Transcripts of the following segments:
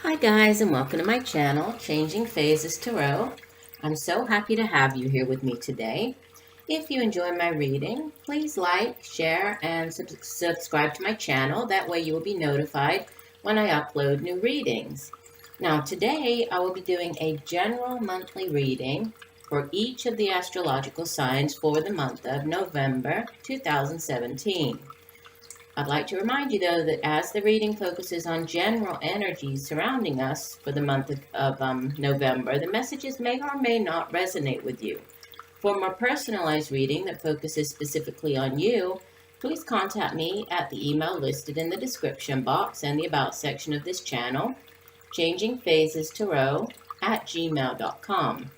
Hi guys, and welcome to my channel, Changing Phases Tarot. I'm so happy to have you here with me today. If you enjoy my reading, please like, share, and subscribe to my channel. That way you will be notified when I upload new readings. Now today I will be doing a general monthly reading for each of the astrological signs for the month of November 2017. I'd like to remind you, though, that as the reading focuses on general energies surrounding us for the month of November, the messages may or may not resonate with you. For a more personalized reading that focuses specifically on you, please contact me at the email listed in the description box and the About section of this channel, changingphasestarot@gmail.com.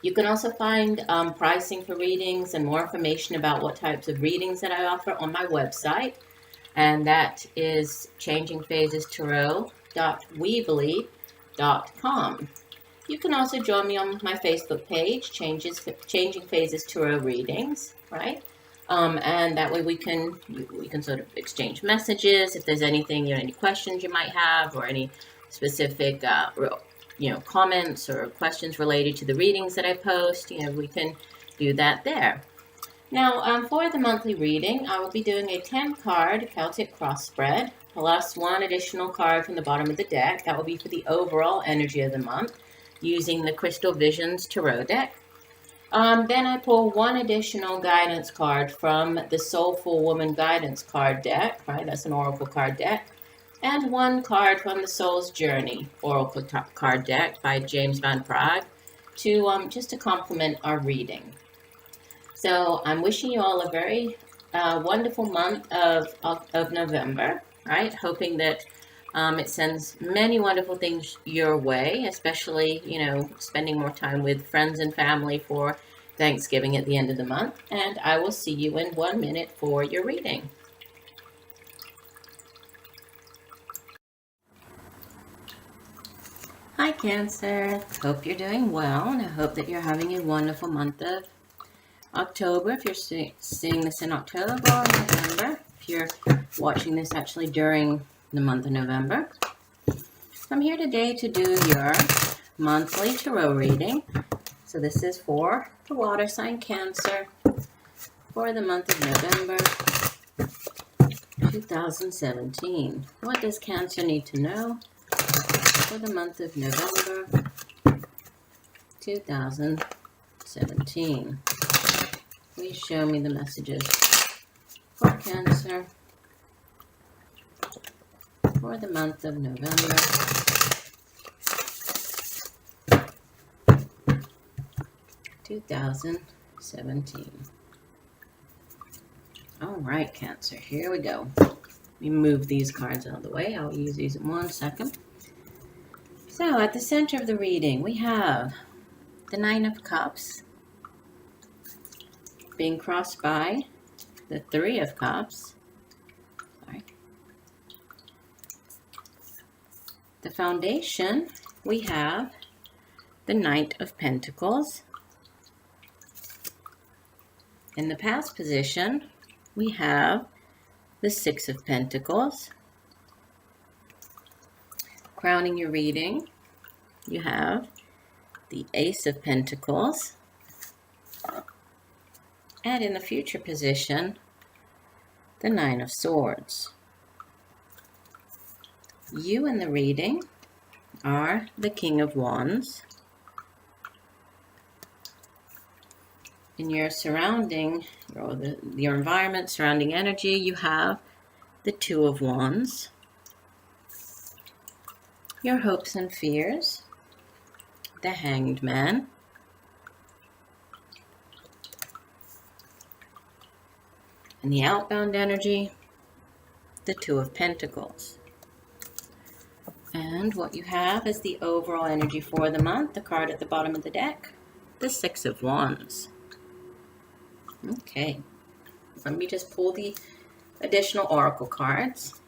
You can also find pricing for readings and more information about what types of readings that I offer on my website, and that is changingphasestarot.weebly.com. You can also join me on my Facebook page, Changing Phases Tarot Readings, right? And that way we can sort of exchange messages if there's anything, any questions you might have, or any specific comments or questions related to the readings that I post. We can do that there. Now, for the monthly reading, I will be doing a 10-card Celtic cross spread, plus one additional card from the bottom of the deck. That will be for the overall energy of the month, using the Crystal Visions Tarot deck. Then I pull one additional guidance card from the Soulful Woman Guidance card deck, right? That's an oracle card deck. And one card from the Soul's Journey Oracle card deck by James Van Praagh just to complement our reading. So I'm wishing you all a very wonderful month of November, right? Hoping that it sends many wonderful things your way, especially, spending more time with friends and family for Thanksgiving at the end of the month. And I will see you in 1 minute for your reading. Hi Cancer, hope you're doing well, and I hope that you're having a wonderful month of October. If you're seeing this in October or November, if you're watching this actually during the month of November. I'm here today to do your monthly tarot reading. So this is for the water sign Cancer for the month of November 2017. What does Cancer need to know for the month of November 2017? Please show me the messages for Cancer for the month of November 2017. All right, Cancer, here we go. Let me move these cards out of the way. I'll use these in 1 second. So at the center of the reading, we have the Nine of Cups being crossed by the Three of Cups. Sorry. The foundation, we have the Knight of Pentacles. In the past position, we have the Six of Pentacles. Crowning your reading, you have the Ace of Pentacles. And in the future position, the Nine of Swords. You in the reading are the King of Wands. In your surrounding, or your environment, surrounding energy, you have the Two of Wands. Your hopes and fears, the Hanged Man. And the outbound energy, the Two of Pentacles. And what you have is the overall energy for the month, the card at the bottom of the deck, the Six of Wands. Okay, let me just pull the additional oracle cards.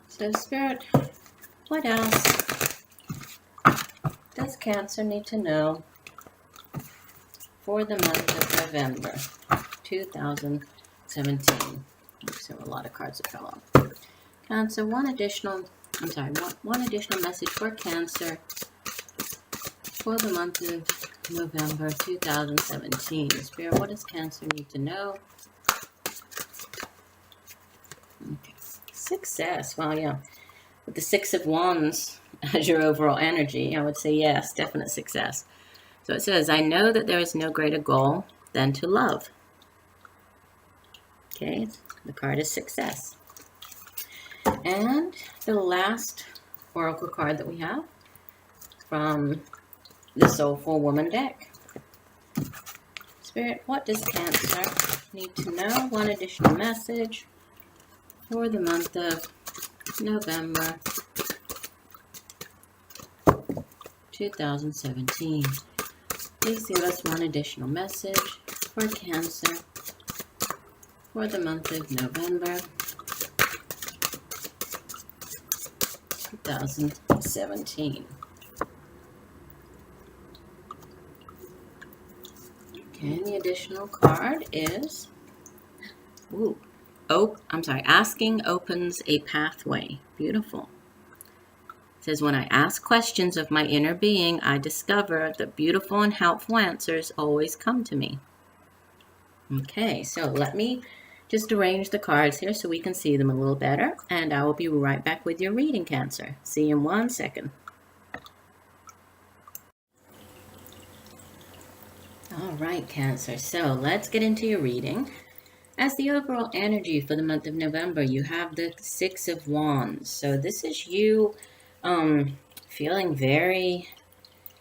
So Spirit, what else does Cancer need to know for the month of November 2017? Oops, there were a lot of cards that fell off. Cancer, one additional I'm sorry, one additional message for Cancer for the month of November 2017. Spirit, what does Cancer need to know? Okay. Success. Well, yeah. With the Six of Wands as your overall energy, I would say yes, definite success. So it says, I know that there is no greater goal than to love. Okay, the card is success. And the last oracle card that we have from the Soulful Woman deck. Spirit, what does Cancer need to know? One additional message for the month of November 2017. Please give us one additional message for Cancer for the month of November 2017. Okay, and the additional card is, asking opens a pathway. Beautiful. It says, when I ask questions of my inner being, I discover that beautiful and helpful answers always come to me. Okay, so let me just arrange the cards here so we can see them a little better, and I will be right back with your reading, Cancer. See you in 1 second. All right, Cancer, so let's get into your reading. As the overall energy for the month of November, you have the Six of Wands. So this is you feeling very,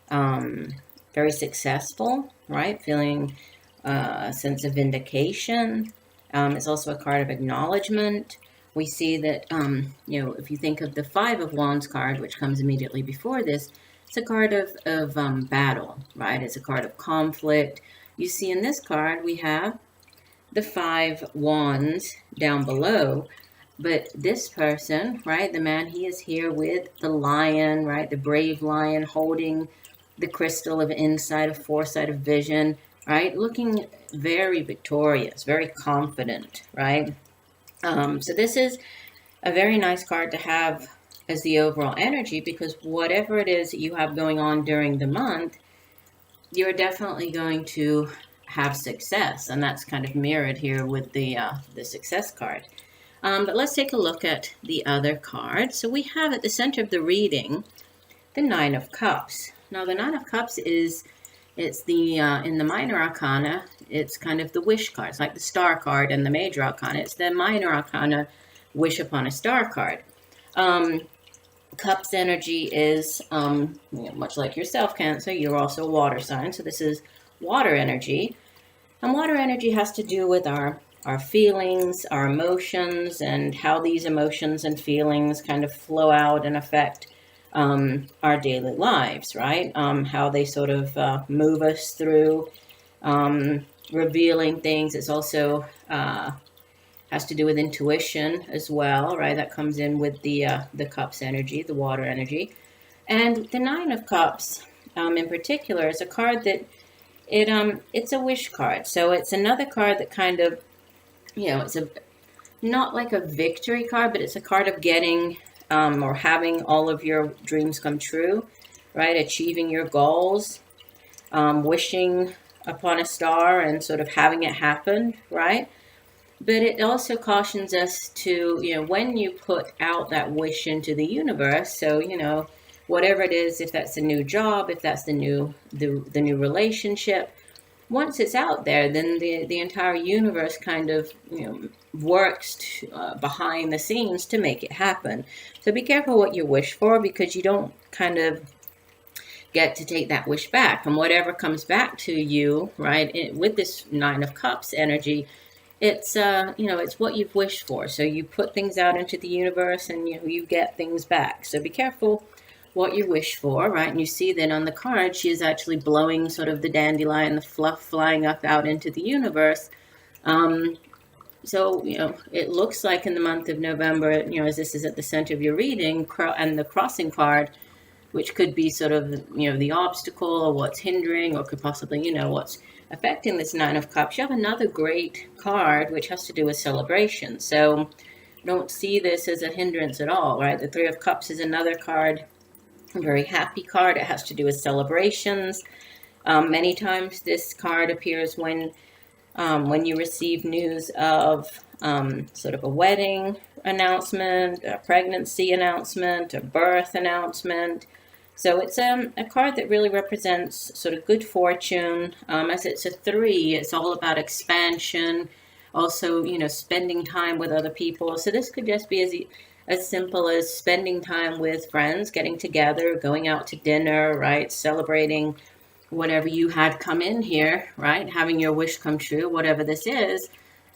very successful, right? Feeling a sense of vindication. It's also a card of acknowledgement. We see that, if you think of the Five of Wands card, which comes immediately before this, it's a card of battle, right? It's a card of conflict. You see in this card, we have the Five Wands down below, but this person, right, the man, he is here with the lion, right, the brave lion holding the crystal of insight, of foresight, of vision, right, looking very victorious, very confident, right? So this is a very nice card to have as the overall energy, because whatever it is that you have going on during the month, you're definitely going to have success, and that's kind of mirrored here with the success card. But let's take a look at the other card. So we have at the center of the reading the Nine of Cups. Now the Nine of Cups it's the in the minor arcana, it's kind of the wish card. It's like the star card and the major arcana. It's the minor arcana wish upon a star card. Cups energy is much like yourself, Cancer. You're also a water sign, so this is water energy. And water energy has to do with our feelings, our emotions, and how these emotions and feelings kind of flow out and affect our daily lives, right? How they sort of move us through revealing things. It's also has to do with intuition as well, right? That comes in with the Cups energy, the water energy. And the Nine of Cups in particular is a card that it's a wish card. So it's another card that kind of, it's not like a victory card, but it's a card of getting or having all of your dreams come true, right? Achieving your goals, wishing upon a star and sort of having it happen, right? But it also cautions us to, when you put out that wish into the universe, so, whatever it is, if that's a new job, if that's the new relationship, once it's out there, then the entire universe kind of, works behind the scenes to make it happen. So be careful what you wish for, because you don't kind of get to take that wish back. And whatever comes back to you, right, with this Nine of Cups energy, it's it's what you've wished for. So you put things out into the universe, and you get things back. So be careful what you wish for, right? And you see that on the card, she is actually blowing sort of the dandelion, the fluff flying up out into the universe. So it looks like in the month of November, as this is at the center of your reading, and the crossing card, which could be sort of the obstacle or what's hindering, or could possibly what's affecting this Nine of Cups. You have another great card which has to do with celebration. So don't see this as a hindrance at all, right? The Three of Cups is another card, a very happy card. It has to do with celebrations. Many times this card appears when you receive news of sort of a wedding announcement, a pregnancy announcement, a birth announcement. So it's a card that really represents sort of good fortune. As it's a 3, it's all about expansion. Also, spending time with other people. So this could just be as simple as spending time with friends, getting together, going out to dinner, right? Celebrating whatever you had come in here, right? Having your wish come true, whatever this is,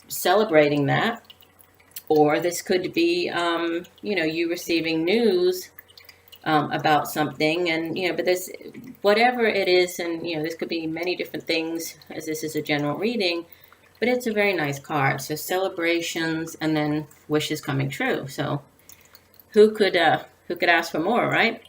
celebrating that. Or this could be, you receiving news about something, and but this, whatever it is, and this could be many different things, as this is a general reading, but it's a very nice card. So celebrations and then wishes coming true. So who could ask for more, right?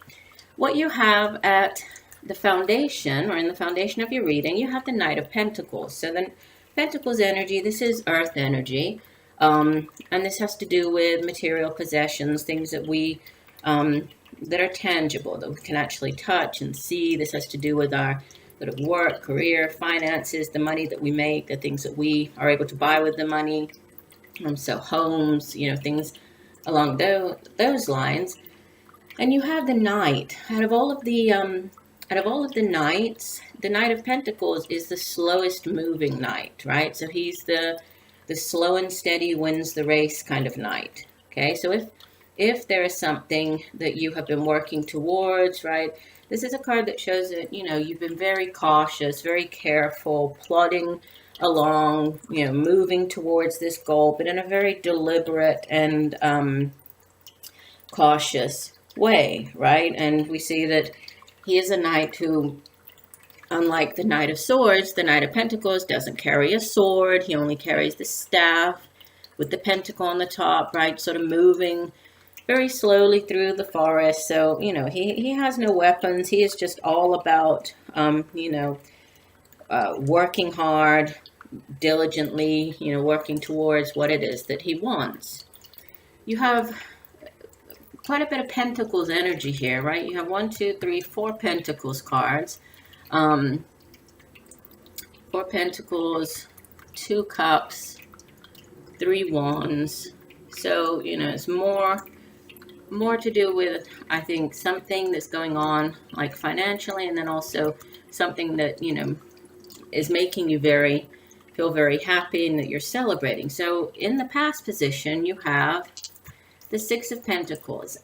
What you have at the foundation, or in the foundation of your reading, you have the Knight of Pentacles. So the Pentacles energy, this is earth energy, and this has to do with material possessions, things that we that are tangible, that we can actually touch and see. This has to do with our sort of work, career, finances, the money that we make, the things that we are able to buy with the money. So homes, things along those lines. And you have the Knight. Out of all of the knights, the Knight of Pentacles is the slowest moving knight, right? So he's the slow and steady wins the race kind of knight. Okay, so if there is something that you have been working towards, right? This is a card that shows that, you've been very cautious, very careful, plodding along, moving towards this goal, but in a very deliberate and cautious way, right? And we see that he is a knight who, unlike the Knight of Swords, the Knight of Pentacles doesn't carry a sword. He only carries the staff with the pentacle on the top, right? Sort of moving very slowly through the forest. So, he has no weapons. He is just all about, working hard, diligently, working towards what it is that he wants. You have quite a bit of Pentacles energy here, right? You have 1, 2, 3, 4 Pentacles cards. 4 Pentacles, 2 Cups, 3 Wands. So, it's more to do with, I think, something that's going on, like financially, and then also something that, is making you feel very happy and that you're celebrating. So in the past position, you have the 6 of Pentacles,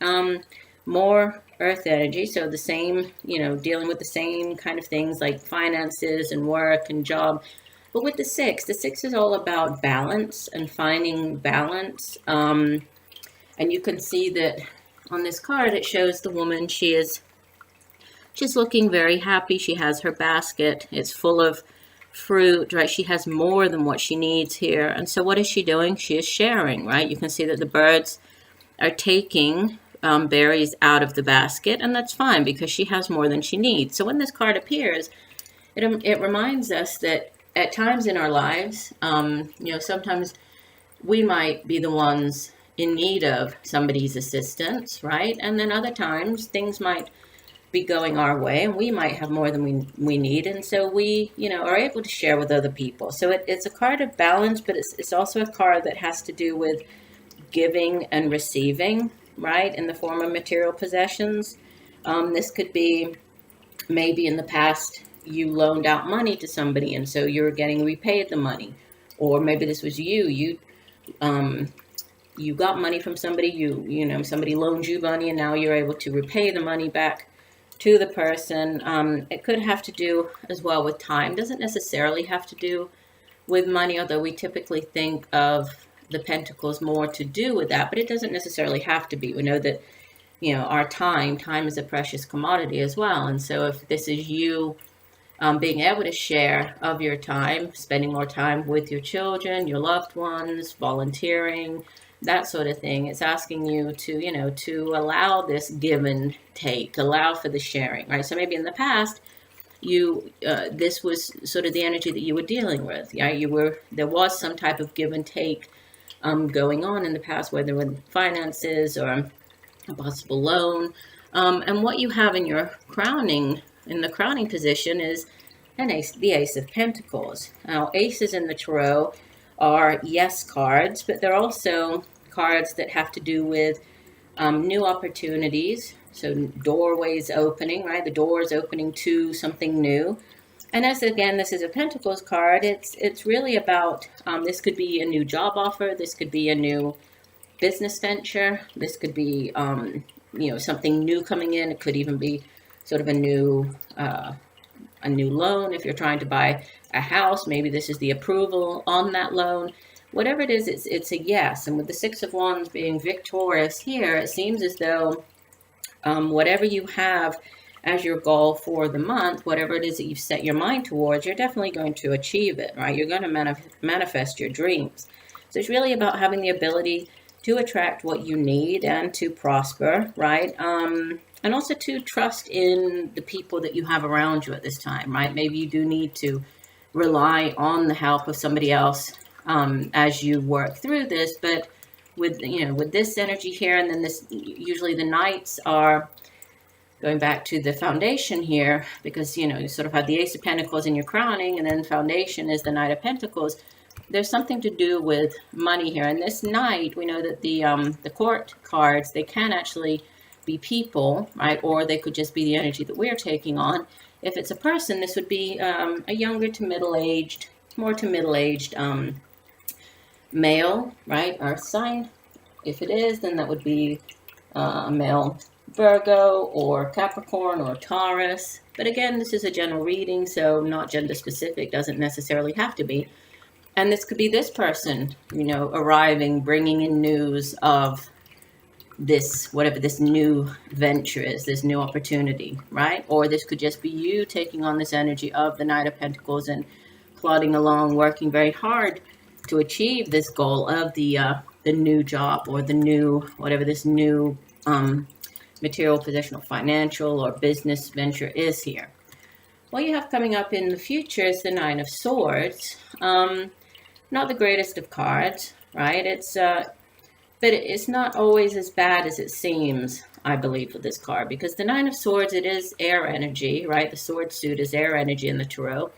more earth energy. So the same, dealing with the same kind of things like finances and work and job. But with the 6 is all about balance and finding balance. And you can see that on this card, it shows the woman, she's looking very happy. She has her basket. It's full of fruit, right? She has more than what she needs here. And so what is she doing? She is sharing, right? You can see that the birds are taking berries out of the basket, and that's fine because she has more than she needs. So when this card appears, it reminds us that at times in our lives, sometimes we might be the ones in need of somebody's assistance, right? And then other times things might be going our way and we might have more than we need. And so we, are able to share with other people. So it's a card of balance, but it's also a card that has to do with giving and receiving, right? In the form of material possessions. This could be maybe in the past you loaned out money to somebody and so you're getting repaid the money. Or maybe this was you got money from somebody, somebody loaned you money and now you're able to repay the money back to the person. It could have to do as well with time. Doesn't necessarily have to do with money, although we typically think of the Pentacles more to do with that, but it doesn't necessarily have to be. We know that, our time is a precious commodity as well. And so if this is you being able to share of your time, spending more time with your children, your loved ones, volunteering, that sort of thing, it's asking you to, to allow this give and take, allow for the sharing, right? So maybe in the past, this was sort of the energy that you were dealing with. Yeah, there was some type of give and take going on in the past, whether with finances or a possible loan. And what you have in your crowning, in the crowning position, is the Ace of Pentacles. Now, aces in the tarot are yes cards, but they're also cards that have to do with new opportunities. So doorways opening, right? The door is opening to something new. And as again, this is a Pentacles card. It's really about this could be a new job offer. This could be a new business venture. This could be something new coming in. It could even be sort of a new loan if you're trying to buy a house. Maybe this is the approval on that loan. Whatever it is, it's a yes. And with the Six of Wands being victorious here, it seems as though whatever you have as your goal for the month, whatever it is that you've set your mind towards, you're definitely going to achieve it, right? You're going to manifest your dreams. So it's really about having the ability to attract what you need and to prosper, right? And also to trust in the people that you have around you at this time, right? Maybe you do need to rely on the help of somebody else as you work through this, but with this energy here, and then this, usually the Knights are going back to the foundation here, because you sort of have the Ace of Pentacles in your crowning, and then foundation is the Knight of Pentacles. There's something to do with money here. And this Knight, we know that the court cards, they can actually be people, right? Or they could just be the energy that we're taking on. If it's a person, this would be a younger to middle-aged, more to middle-aged male, right? Earth sign. If it is, then that would be a male Virgo or Capricorn or Taurus. But again, this is a general reading, so not gender specific, doesn't necessarily have to be. And this could be this person, arriving, bringing in news of this, whatever this new venture is, this new opportunity, right? Or this could just be you taking on this energy of the Knight of Pentacles and plodding along, working very hard to achieve this goal of the new job or the new, whatever this new material, positional, financial, or business venture is here. What you have coming up in the future is the Nine of Swords. Not the greatest of cards, right? But it's not always as bad as it seems, I believe, with this card, because the Nine of Swords, it is air energy, right? The sword suit is air energy in the tarot.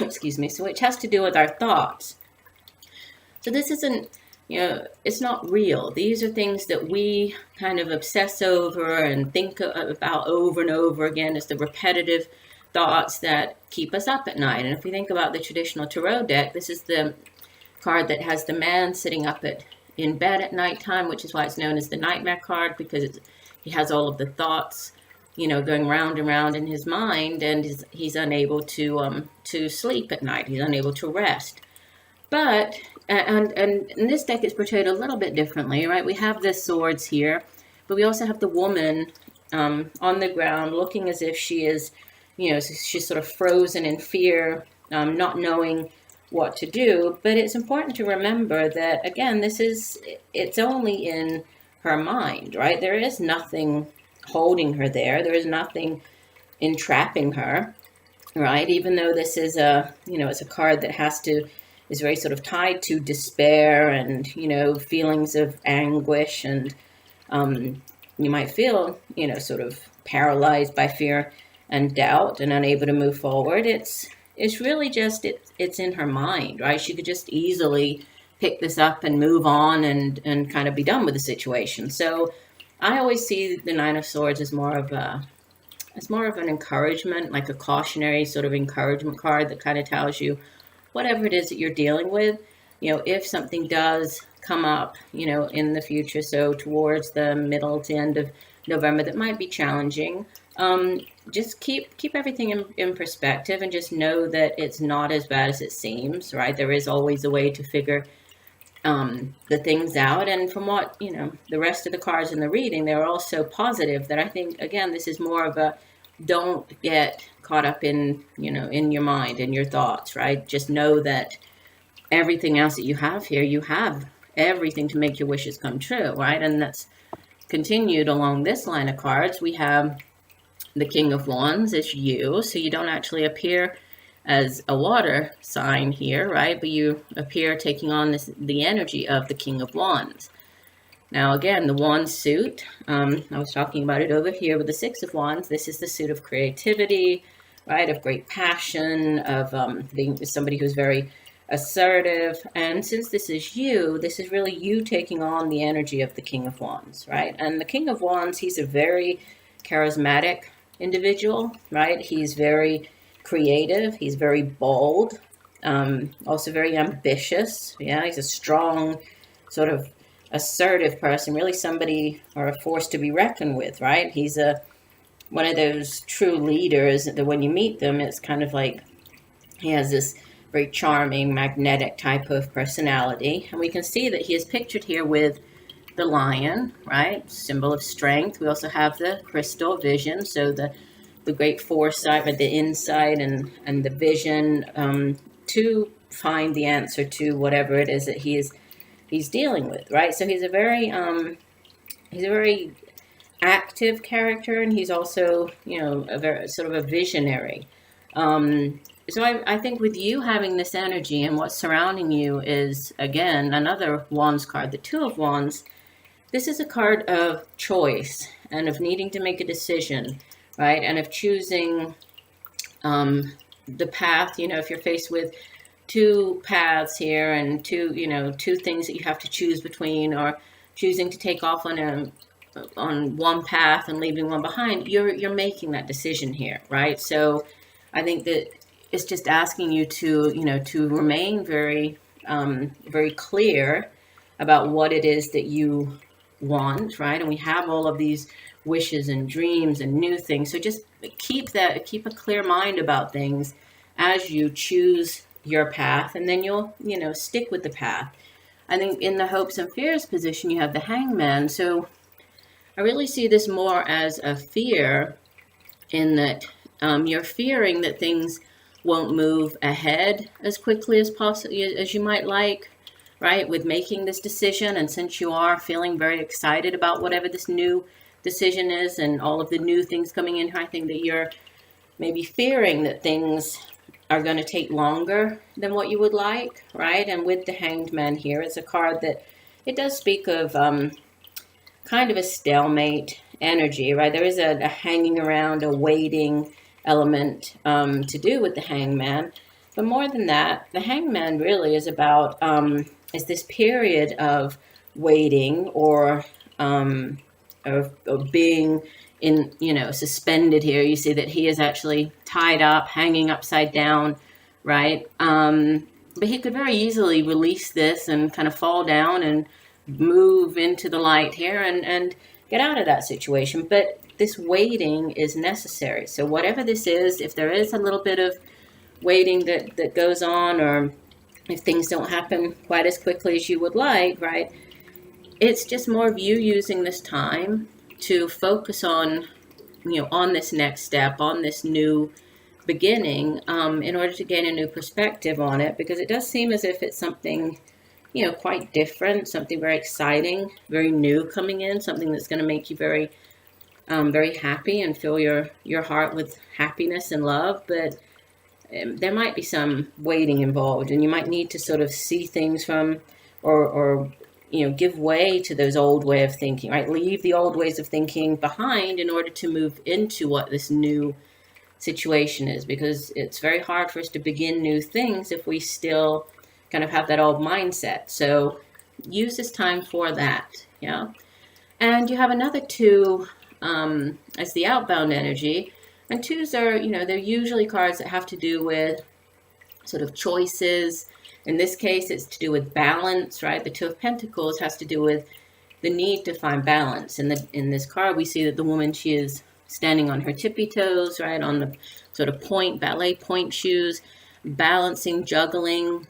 Excuse me. So it has to do with our thoughts. So this isn't, it's not real. These are things that we kind of obsess over and think about over and over again. It's the repetitive thoughts that keep us up at night. And if we think about the traditional tarot deck, this is the card that has the man sitting up in bed at nighttime, which is why it's known as the nightmare card, because he has all of the thoughts, going round and round in his mind, and he's unable to sleep at night. He's unable to rest. But and in this deck, it's portrayed a little bit differently, right? We have the swords here, but we also have the woman on the ground, looking as if she is, she's sort of frozen in fear, not knowing what to do. But it's important to remember that, again, it's only in her mind, right? There is nothing holding her there. There is nothing entrapping her, right? Even though this is it's a card that is very sort of tied to despair and, feelings of anguish, and you might feel, sort of paralyzed by fear and doubt and unable to move forward. It's really just, it's in her mind, right? She could just easily pick this up and move on and kind of be done with the situation. So I always see the Nine of Swords as more of an encouragement, like a cautionary sort of encouragement card that kind of tells you whatever it is that you're dealing with, if something does come up, in the future, so towards the middle to end of November, that might be challenging. Just keep everything in perspective, and just know that it's not as bad as it seems, right? There is always a way to figure the things out. And from what, the rest of the cards in the reading, they're all so positive that I think, again, this is more of a don't get caught up in, in your mind and your thoughts, right? Just know that everything else that you have here, you have everything to make your wishes come true, right? And that's continued along this line of cards. We have the King of Wands is you, so you don't actually appear as a water sign here, right? But you appear taking on the energy of the King of Wands. Now, again, the wand suit, I was talking about it over here with the Six of Wands. This is the suit of creativity, right? Of great passion, of being somebody who's very assertive. And since this is you, this is really you taking on the energy of the King of Wands, right? And the King of Wands, he's a very charismatic individual, right? He's very creative. He's very bold, also very ambitious. Yeah, he's a strong sort of assertive person, really somebody or a force to be reckoned with, right? He's one of those true leaders that when you meet them, it's kind of like he has this very charming, magnetic type of personality. And we can see that he is pictured here with the lion, right? Symbol of strength. We also have the crystal vision, so the great foresight, but the insight and the vision to find the answer to whatever it is that he's dealing with, right? So he's a very active character, and he's also, a very sort of a visionary. So I think with you having this energy and what's surrounding you is, again, another Wands card, the Two of Wands. This is a card of choice and of needing to make a decision, right? And of choosing the path, if you're faced with two paths here and two things that you have to choose between, or choosing to take off on one path and leaving one behind, you're making that decision here, right? So I think that it's just asking you to remain very very clear about what it is that you want, right? And we have all of these wishes and dreams and new things, so just keep a clear mind about things as you choose your path, and then you'll stick with the path. I think in the hopes and fears position you have the Hangman, so I really see this more as a fear, in that you're fearing that things won't move ahead as quickly as possible as you might like, right, with making this decision. And since you are feeling very excited about whatever this new decision is and all of the new things coming in, I think that you're maybe fearing that things are going to take longer than what you would like, right? And with the Hanged Man here, it's a card that it does speak of kind of a stalemate energy, right? There is a hanging around, a waiting element to do with the Hangman. But more than that, the Hangman really is about is this period of waiting, or of being in, suspended here. You see that he is actually tied up, hanging upside down, right? But he could very easily release this and kind of fall down and move into the light here and get out of that situation. But this waiting is necessary. So whatever this is, if there is a little bit of waiting that goes on, or if things don't happen quite as quickly as you would like, right? It's just more of you using this time to focus on, on this next step, on this new beginning, in order to gain a new perspective on it, because it does seem as if it's something, quite different, something very exciting, very new coming in, something that's going to make you very, very happy and fill your heart with happiness and love. But there might be some waiting involved, and you might need to sort of see things from, or give way to those old way of thinking, right? Leave the old ways of thinking behind in order to move into what this new situation is, because it's very hard for us to begin new things if we still kind of have that old mindset. So use this time for that, yeah. And you have another two as the outbound energy. And twos are, they're usually cards that have to do with sort of choices. In this case, it's to do with balance, right? The Two of Pentacles has to do with the need to find balance. In this card, we see that the woman, she is standing on her tippy toes, right? On the sort of ballet point shoes, balancing, juggling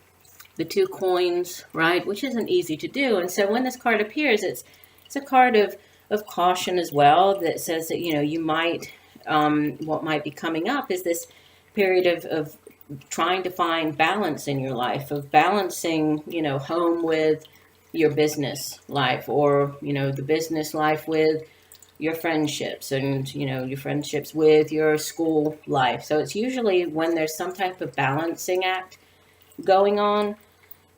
the two coins, right? Which isn't easy to do. And so when this card appears, it's a card of caution as well, that says that, you might, what might be coming up is this period of trying to find balance in your life, of balancing, home with your business life, or, the business life with your friendships and, your friendships with your school life. So it's usually when there's some type of balancing act going on,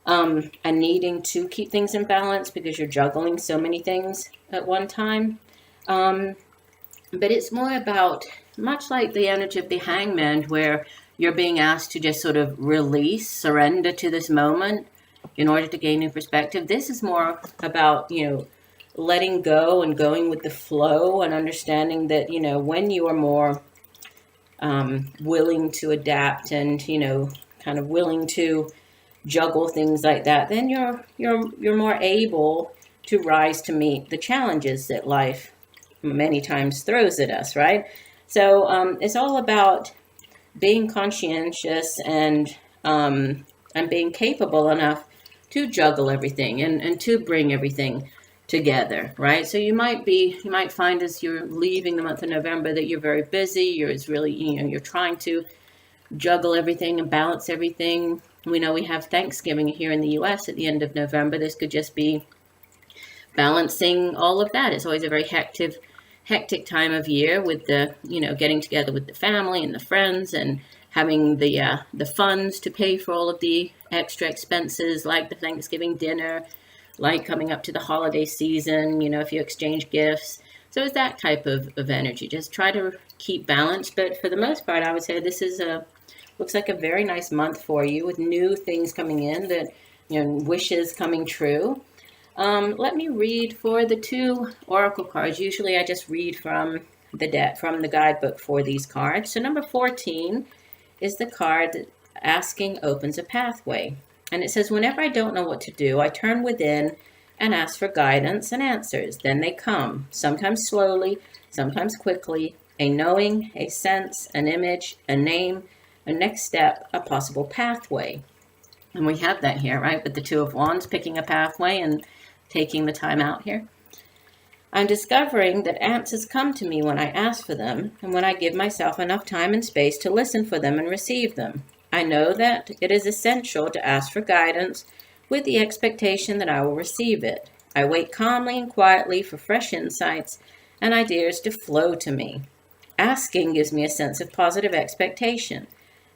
and needing to keep things in balance because you're juggling so many things at one time. But it's more about, much like the energy of the hangman, where you're being asked to just sort of release, surrender to this moment in order to gain new perspective. This is more about, letting go and going with the flow and understanding that, when you are more willing to adapt and, kind of willing to juggle things like that, then you're more able to rise to meet the challenges that life many times throws at us, right? So it's all about being conscientious and being capable enough to juggle everything and to bring everything together, right? So you might find as you're leaving the month of November that you're very busy. You're trying to juggle everything and balance everything. We know we have Thanksgiving here in the U.S. at the end of November. This could just be balancing all of that. It's always a very hectic time of year with the, getting together with the family and the friends and having the funds to pay for all of the extra expenses, like the Thanksgiving dinner, like coming up to the holiday season, if you exchange gifts. So it's that type of energy. Just try to keep balance. But for the most part, I would say this looks like a very nice month for you, with new things coming in, that, wishes coming true. Let me read for the 2 oracle cards. Usually I just read from the guidebook for these cards. So number 14 is the card that asking opens a pathway. And it says, whenever I don't know what to do, I turn within and ask for guidance and answers. Then they come, sometimes slowly, sometimes quickly, a knowing, a sense, an image, a name, a next step, a possible pathway. And we have that here, right? With the 2 of Wands, picking a pathway and taking the time out here. I'm discovering that answers come to me when I ask for them and when I give myself enough time and space to listen for them and receive them. I know that it is essential to ask for guidance with the expectation that I will receive it. I wait calmly and quietly for fresh insights and ideas to flow to me. Asking gives me a sense of positive expectation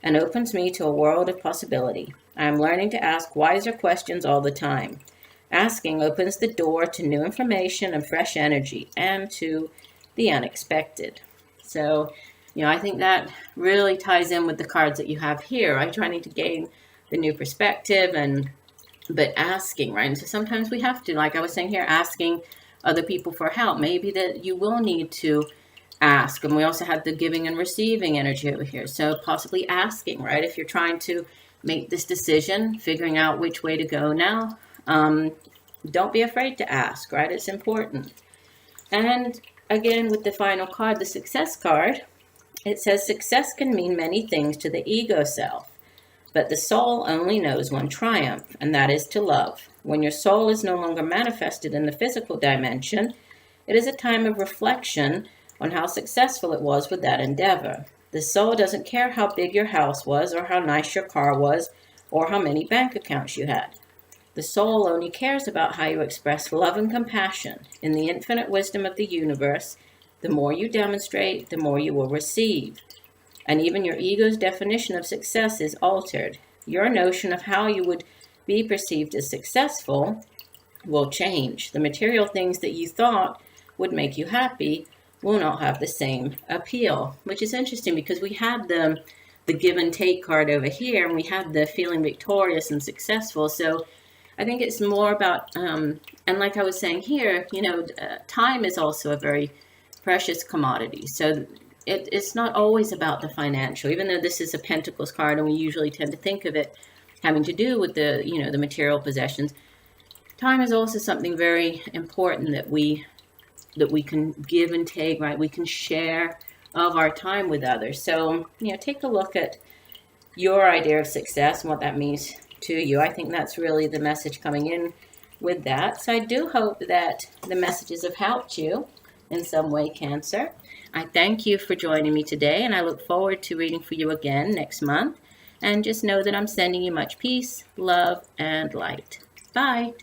and opens me to a world of possibility. I am learning to ask wiser questions all the time. Asking opens the door to new information and fresh energy and to the unexpected. So, I think that really ties in with the cards that you have here, right? Trying to gain the new perspective but asking, right? And so sometimes we have to, like I was saying here, asking other people for help. Maybe that you will need to ask. And we also have the giving and receiving energy over here. So possibly asking, right? If you're trying to make this decision, figuring out which way to go now, don't be afraid to ask, right? It's important. And again, with the final card, the success card, it says success can mean many things to the ego self, but the soul only knows one triumph, and that is to love. When your soul is no longer manifested in the physical dimension, it is a time of reflection on how successful it was with that endeavor. The soul doesn't care how big your house was, or how nice your car was, or how many bank accounts you had. The soul only cares about how you express love and compassion. In the infinite wisdom of the universe, the more you demonstrate, the more you will receive. And even your ego's definition of success is altered. Your notion of how you would be perceived as successful will change. The material things that you thought would make you happy will not have the same appeal, which is interesting because we had the give and take card over here, and we had the feeling victorious and successful. So I think it's more about, and like I was saying here, time is also a very precious commodity. So it's not always about the financial, even though this is a Pentacles card, and we usually tend to think of it having to do with the material possessions. Time is also something very important that we can give and take, right? We can share of our time with others. So, take a look at your idea of success and what that means to you. I think that's really the message coming in with that. So I do hope that the messages have helped you in some way, Cancer. I thank you for joining me today, and I look forward to reading for you again next month. And just know that I'm sending you much peace, love, and light. Bye.